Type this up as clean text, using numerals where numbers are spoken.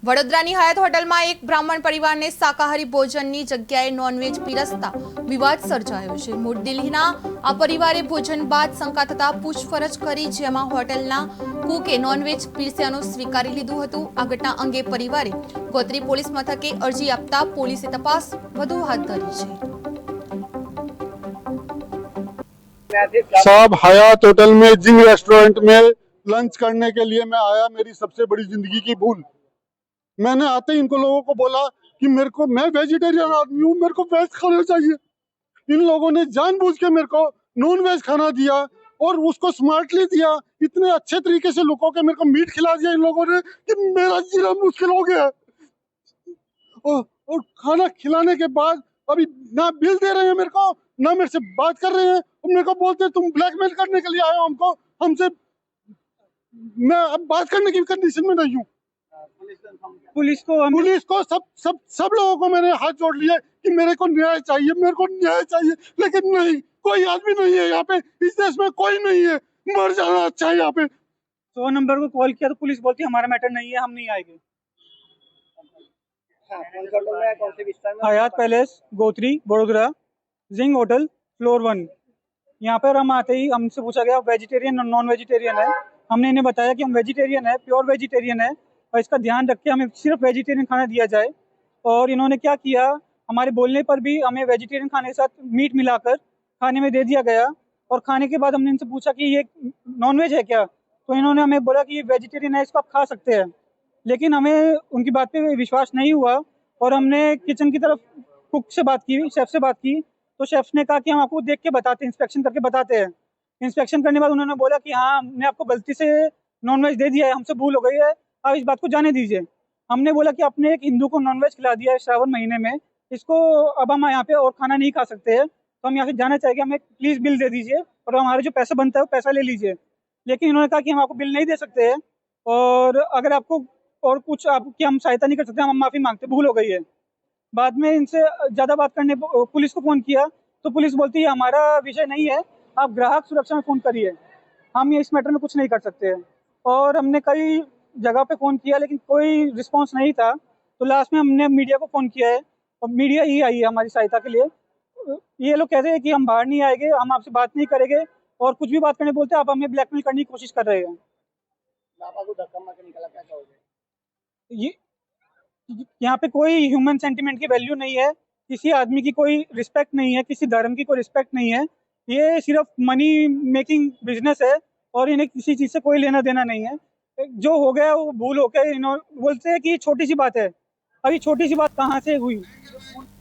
વડોદરાની હયાત હોટલમાં એક બ્રાહ્મણ પરિવારને શાકાહારી ભોજનની જગ્યાએ નોનવેજ પીરસતા વિવાદ સર્જાયો છે। મૂળ દિલ્હીના આ પરિવારે ભોજન બાદ શંકા થતા પૂછપરછ કરી, જેમાં હોટલના કુકે નોનવેજ પીરસ્યાનું સ્વીકારી લીધું હતું। આ ઘટના અંગે પરિવારે ગોત્રી પોલીસ મથકે અરજી આપતા પોલીસે તપાસ વધુ હાથ ધરી છે। साहब, हयात होटल में जिंग रेस्टोरेंट में लंच करने के लिए मैं आया। मेरी सबसे बड़ी जिंदगी की भूल, मैंने आते ही इनको लोगों को बोला कि मैं वेजिटेरियन आदमी हूँ, मेरे को वेज खाना चाहिए। इन लोगों ने जानबूझ के मेरे को नॉन वेज खाना दिया और उसको स्मार्टली दिया। इतने अच्छे तरीके से लुको के मेरे को मीट खिला दिया इन लोगों ने कि मेरा जीना मुश्किल हो गया। और खाना खिलाने के बाद अभी ना बिल दे रहे हैं मेरे को, ना मेरे से बात कर रहे हैं। मेरे को बोलते हैं तुम ब्लैकमेल करने के लिए आए हो हमको, हमसे। मैं अब बात करने की कंडीशन में नहीं हूँ। पुलिस को सब लोगों को मैंने हाथ जोड़ लिए कि मेरे को न्याय चाहिए, मेरे को न्याय चाहिए। लेकिन नहीं, कोई आदमी नहीं है यहाँ पे, इस देश में कोई नहीं है। मर जाना अच्छा है यहाँ पे। 100 नंबर को कॉल किया तो पुलिस बोलती है हमारा मैटर नहीं है, हम नहीं आएंगे। हयात पैलेस, गोत्री, वडोदरा, जिंग होटल, फ्लोर 1। यहाँ पर हम आते ही हमसे पूछा गया वेजिटेरियन और नॉन वेजिटेरियन है। हमने इन्हें बताया कि हम वेजिटेरियन है, प्योर वेजिटेरियन है, और इसका ध्यान रख के हमें सिर्फ वेजिटेरियन खाना दिया जाए। और इन्होंने क्या किया, हमारे बोलने पर भी हमें वेजिटेरियन खाने के साथ मीट मिलाकर खाने में दे दिया गया। और खाने के बाद हमने इनसे पूछा कि ये नॉन वेज है क्या, तो इन्होंने हमें बोला कि ये वेजिटेरियन है, इसको आप खा सकते हैं। लेकिन हमें उनकी बात पे विश्वास नहीं हुआ और हमने किचन की तरफ कुक से बात की, शेफ से बात की, तो शेफ ने कहा कि हम आपको देख के बताते हैं, इंस्पेक्शन करके बताते हैं। इंस्पेक्शन करने के बाद उन्होंने बोला कि हाँ, हमने आपको गलती से नॉनवेज दे दिया है, हमसे भूल हो गई है, आप इस बात को जाने दीजिए। हमने बोला कि आपने एक हिंदू को नॉनवेज खिला दिया है श्रावण महीने में, इसको अब हम यहाँ पे और खाना नहीं खा सकते हैं, तो हम यहाँ से जाना चाहेंगे, हमें प्लीज़ बिल दे दीजिए और हमारे जो पैसा बनता है वो पैसा ले लीजिए। लेकिन इन्होंने कहा कि हम आपको बिल नहीं दे सकते हैं, और अगर आपको और कुछ आपकी हम सहायता नहीं कर सकते, हम माफ़ी मांगते, भूल हो गई है। बाद में इनसे ज़्यादा बात करने पुलिस को फ़ोन किया तो पुलिस बोलती है हमारा विषय नहीं है, आप ग्राहक सुरक्षा में फ़ोन करिए, हम ये इस मैटर में कुछ नहीं कर सकते हैं। और हमने कई जगह पे फ़ोन किया लेकिन कोई रिस्पांस नहीं था, तो लास्ट में हमने मीडिया को फ़ोन किया है और मीडिया ही आई है हमारी सहायता के लिए। ये लोग कहते हैं कि हम बाहर नहीं आएंगे, हम आपसे बात नहीं करेंगे, और कुछ भी बात करने बोलते हैं आप हमें ब्लैकमेल करने की कोशिश कर रहे हैं। ये यहाँ पे कोई ह्यूमन सेंटिमेंट की वैल्यू नहीं है, किसी आदमी की कोई रिस्पेक्ट नहीं है, किसी धर्म की कोई रिस्पेक्ट नहीं है। ये सिर्फ मनी मेकिंग बिजनेस है और इन्हें किसी चीज़ से कोई लेना देना नहीं है। जो हो गया वो भूल हो गया। इन्होंने बोलते हैं कि छोटी सी बात है, अभी छोटी सी बात कहाँ से हुई।